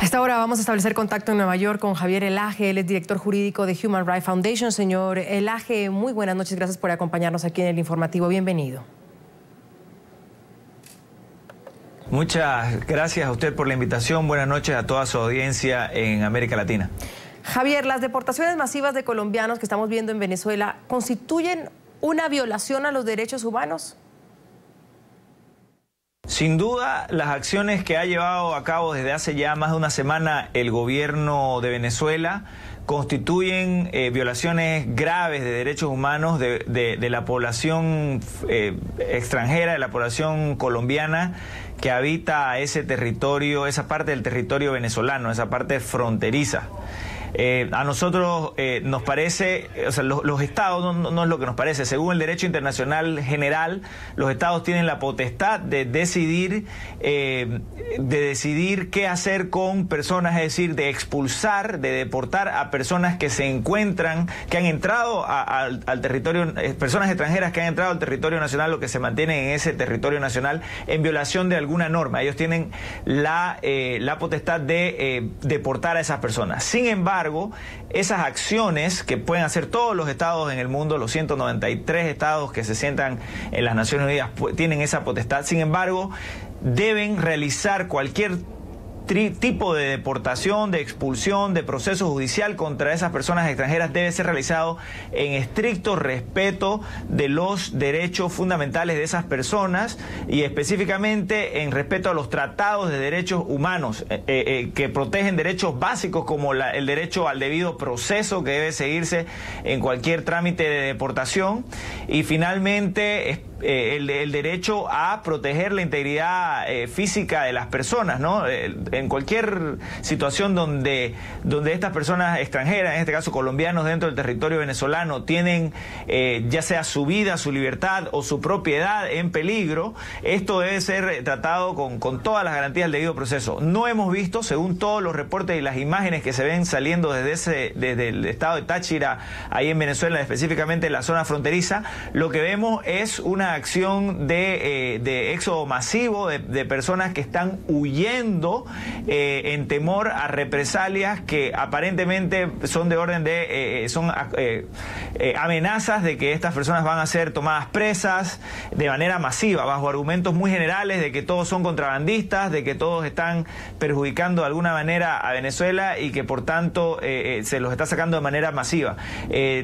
A esta hora vamos a establecer contacto en Nueva York con Javier Elaje, él es director jurídico de Human Rights Foundation. Señor Elaje, muy buenas noches, gracias por acompañarnos aquí en el informativo, bienvenido. Muchas gracias a usted por la invitación, buenas noches a toda su audiencia en América Latina. Javier, las deportaciones masivas de colombianos que estamos viendo en Venezuela, ¿constituyen una violación a los derechos humanos? Sin duda, las acciones que ha llevado a cabo desde hace ya más de una semana el gobierno de Venezuela constituyen violaciones graves de derechos humanos de la población extranjera, de la población colombiana que habita ese territorio, esa parte del territorio venezolano, esa parte fronteriza. A nosotros nos parece, o sea, los estados no es lo que nos parece. Según el derecho internacional general, los estados tienen la potestad de decidir qué hacer con personas, es decir, de expulsar, de deportar a personas que se encuentran, que han entrado al territorio, personas extranjeras que han entrado al territorio nacional o que se mantienen en ese territorio nacional en violación de alguna norma. Ellos tienen la potestad de deportar a esas personas. Sin embargo, esas acciones que pueden hacer todos los estados en el mundo, los 193 estados que se sientan en las Naciones Unidas tienen esa potestad. Sin embargo, deben realizar cualquier tipo de deportación, de expulsión, de proceso judicial contra esas personas extranjeras debe ser realizado en estricto respeto de los derechos fundamentales de esas personas y específicamente en respeto a los tratados de derechos humanos que protegen derechos básicos como el derecho al debido proceso que debe seguirse en cualquier trámite de deportación y finalmente el derecho a proteger la integridad física de las personas, ¿no? En cualquier situación donde estas personas extranjeras, en este caso colombianos dentro del territorio venezolano, tienen ya sea su vida, su libertad o su propiedad en peligro, esto debe ser tratado con todas las garantías del debido proceso. No hemos visto, según todos los reportes y las imágenes que se ven saliendo desde el estado de Táchira, ahí en Venezuela, específicamente en la zona fronteriza, lo que vemos es una acción de éxodo masivo de personas que están huyendo en temor a represalias que aparentemente son de orden de amenazas de que estas personas van a ser tomadas presas de manera masiva, bajo argumentos muy generales de que todos son contrabandistas, de que todos están perjudicando de alguna manera a Venezuela y que por tanto se los está sacando de manera masiva.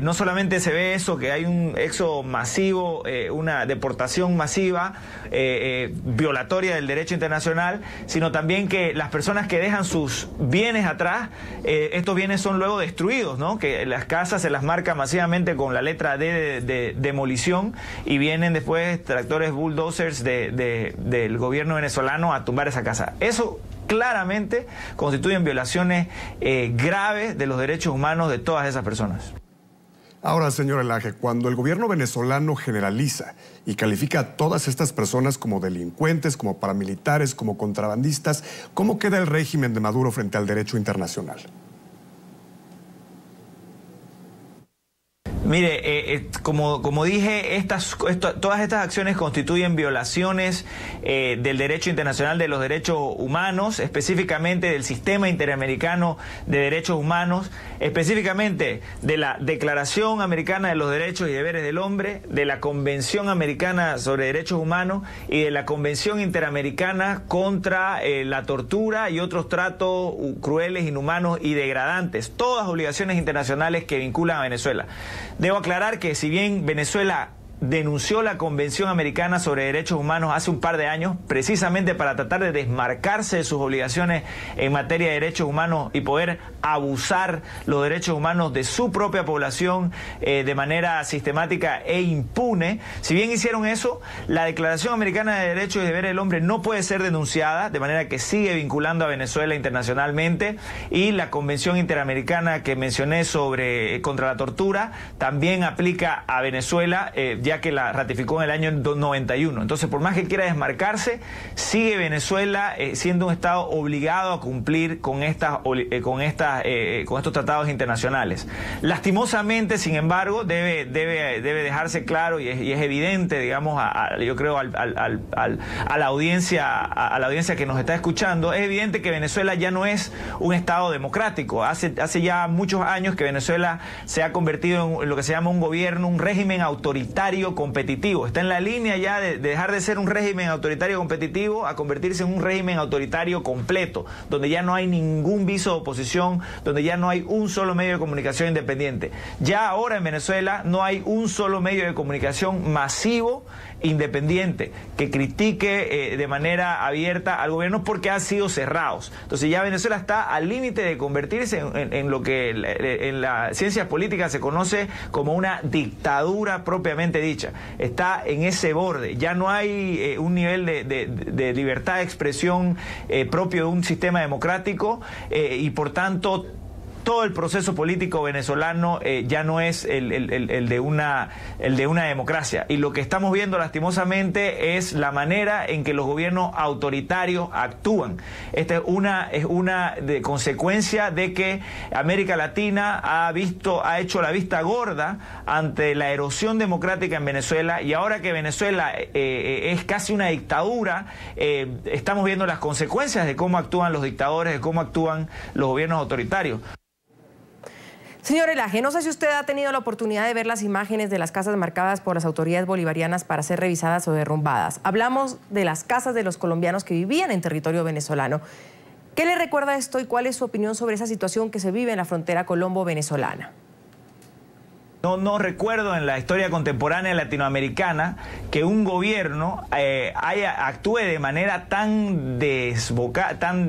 No solamente se ve eso, que hay un éxodo masivo, una deportación masiva, violatoria del derecho internacional, sino también que las personas que dejan sus bienes atrás, estos bienes son luego destruidos, ¿no? Que las casas se las marca masivamente con la letra D de demolición y vienen después tractores bulldozers del gobierno venezolano a tumbar esa casa. Eso claramente constituyen violaciones graves de los derechos humanos de todas esas personas. Ahora, señor Elaje, cuando el gobierno venezolano generaliza y califica a todas estas personas como delincuentes, como paramilitares, como contrabandistas, ¿cómo queda el régimen de Maduro frente al derecho internacional? Mire, como dije, todas estas acciones constituyen violaciones del derecho internacional de los derechos humanos, específicamente del sistema interamericano de derechos humanos, específicamente de la Declaración Americana de los Derechos y Deberes del Hombre, de la Convención Americana sobre Derechos Humanos y de la Convención Interamericana contra la tortura y otros tratos crueles, inhumanos y degradantes. Todas obligaciones internacionales que vinculan a Venezuela. Debo aclarar que si bien Venezuela denunció la Convención Americana sobre Derechos Humanos hace un par de años, precisamente para tratar de desmarcarse de sus obligaciones en materia de derechos humanos y poder abusar los derechos humanos de su propia población de manera sistemática e impune. Si bien hicieron eso, la Declaración Americana de Derechos y Deberes del Hombre no puede ser denunciada, de manera que sigue vinculando a Venezuela internacionalmente, y la Convención Interamericana que mencioné contra la tortura también aplica a Venezuela. ya que la ratificó en el año 91. Entonces, por más que quiera desmarcarse, sigue Venezuela siendo un Estado obligado a cumplir con estos tratados internacionales. Lastimosamente, sin embargo, debe dejarse claro y es evidente, digamos, yo creo a la audiencia que nos está escuchando, es evidente que Venezuela ya no es un Estado democrático. Hace ya muchos años que Venezuela se ha convertido en lo que se llama un gobierno, un régimen autoritario competitivo. Está en la línea ya de dejar de ser un régimen autoritario competitivo a convertirse en un régimen autoritario completo, donde ya no hay ningún viso de oposición, donde ya no hay un solo medio de comunicación independiente. Ya ahora en Venezuela no hay un solo medio de comunicación masivo independiente que critique de manera abierta al gobierno porque han sido cerrados. Entonces ya Venezuela está al límite de convertirse en lo que en las ciencias políticas se conoce como una dictadura propiamente dicha. Está en ese borde. Ya no hay un nivel de libertad de expresión propio de un sistema democrático y por tanto todo el proceso político venezolano ya no es el de una democracia. Y lo que estamos viendo lastimosamente es la manera en que los gobiernos autoritarios actúan. Esta es una consecuencia de que América Latina ha hecho la vista gorda ante la erosión democrática en Venezuela, y ahora que Venezuela es casi una dictadura, estamos viendo las consecuencias de cómo actúan los dictadores, de cómo actúan los gobiernos autoritarios. Señor Elaje, no sé si usted ha tenido la oportunidad de ver las imágenes de las casas marcadas por las autoridades bolivarianas para ser revisadas o derrumbadas. Hablamos de las casas de los colombianos que vivían en territorio venezolano. ¿Qué le recuerda esto y cuál es su opinión sobre esa situación que se vive en la frontera colombo-venezolana? No recuerdo en la historia contemporánea latinoamericana que un gobierno actúe de manera tan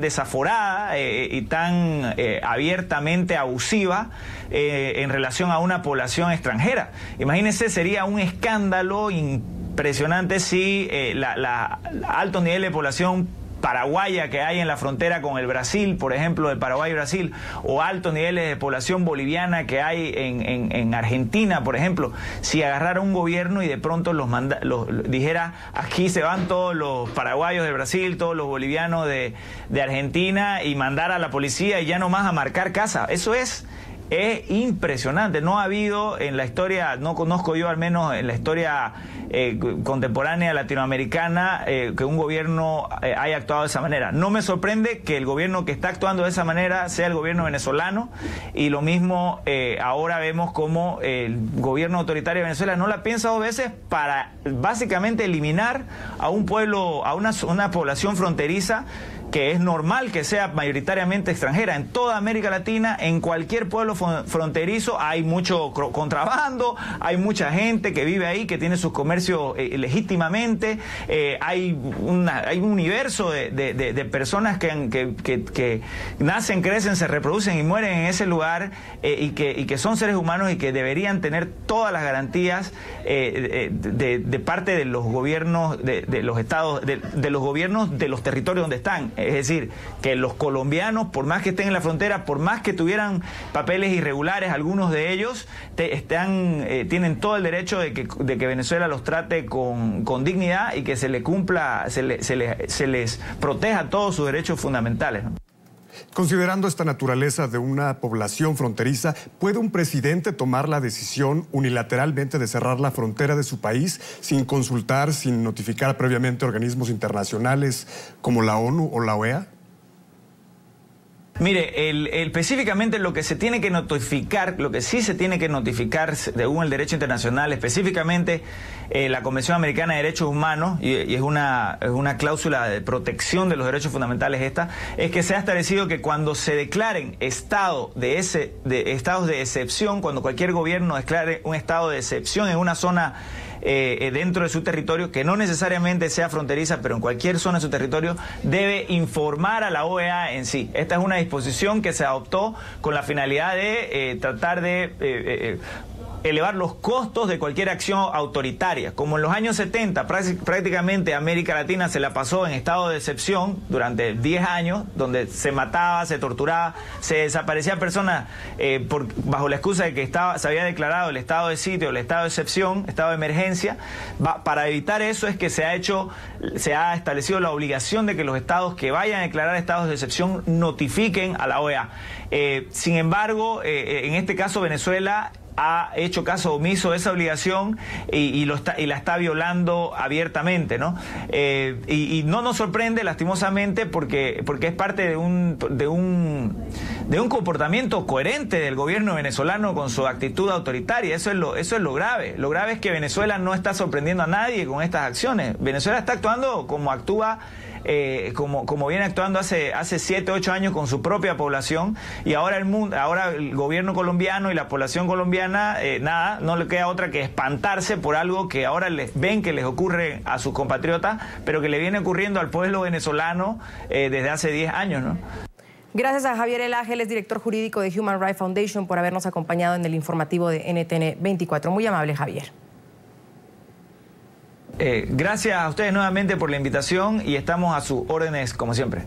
desaforada y tan abiertamente abusiva en relación a una población extranjera. Imagínense, sería un escándalo impresionante si alto nivel de población paraguaya que hay en la frontera con el Brasil, por ejemplo, de Paraguay y Brasil, o altos niveles de población boliviana que hay en Argentina, por ejemplo, si agarrara un gobierno y de pronto dijera, aquí se van todos los paraguayos de Brasil, todos los bolivianos de Argentina, y mandara a la policía y ya nomás a marcar casa. Eso es impresionante. No ha habido en la historia, no conozco yo al menos en la historia contemporánea latinoamericana que un gobierno haya actuado de esa manera. No me sorprende que el gobierno que está actuando de esa manera sea el gobierno venezolano, y lo mismo ahora vemos como el gobierno autoritario de Venezuela no la piensa dos veces para básicamente eliminar a un pueblo, a una población fronteriza que es normal que sea mayoritariamente extranjera. En toda América Latina, en cualquier pueblo fronterizo hay mucho contrabando, hay mucha gente que vive ahí, que tiene sus comercios legítimamente, hay un universo de personas que nacen, crecen, se reproducen y mueren en ese lugar, y que son seres humanos y que deberían tener todas las garantías de parte de los gobiernos de los estados, de los gobiernos de los territorios donde están. Es decir, que los colombianos, por más que estén en la frontera, por más que tuvieran papeles irregulares, algunos de ellos tienen todo el derecho de que Venezuela los trate con dignidad y que se les cumpla, se les proteja todos sus derechos fundamentales, ¿no? Considerando esta naturaleza de una población fronteriza, ¿puede un presidente tomar la decisión unilateralmente de cerrar la frontera de su país sin consultar, sin notificar previamente organismos internacionales como la ONU o la OEA? Mire, específicamente lo que se tiene que notificar, lo que sí se tiene que notificar según el derecho internacional, específicamente la Convención Americana de Derechos Humanos, y es una cláusula de protección de los derechos fundamentales es que se ha establecido que cuando se declaren estados de excepción, cuando cualquier gobierno declare un estado de excepción en una zona dentro de su territorio, que no necesariamente sea fronteriza, pero en cualquier zona de su territorio, debe informar a la OEA en sí. Esta es una disposición que se adoptó con la finalidad de tratar de elevar los costos de cualquier acción autoritaria. Como en los años 70 prácticamente América Latina se la pasó en estado de excepción durante 10 años, donde se mataba, se torturaba, se desaparecía personas bajo la excusa de que se había declarado el estado de sitio, el estado de excepción, estado de emergencia. Para evitar eso es que se ha establecido la obligación de que los estados que vayan a declarar estados de excepción notifiquen a la OEA. Sin embargo, en este caso Venezuela ha hecho caso omiso de esa obligación y la está violando abiertamente, ¿no? Y no nos sorprende, lastimosamente, porque es parte de un comportamiento coherente del gobierno venezolano con su actitud autoritaria. Eso es lo grave. Lo grave es que Venezuela no está sorprendiendo a nadie con estas acciones. Venezuela está actuando como actúa, como viene actuando hace 7, 8 años con su propia población, y ahora el gobierno colombiano y la población colombiana, nada, no le queda otra que espantarse por algo que ahora ven que les ocurre a sus compatriotas, pero que le viene ocurriendo al pueblo venezolano desde hace 10 años, ¿no? Gracias a Javier Elaje, él es director jurídico de Human Rights Foundation, por habernos acompañado en el informativo de NTN 24. Muy amable, Javier. Gracias a ustedes nuevamente por la invitación y estamos a sus órdenes como siempre.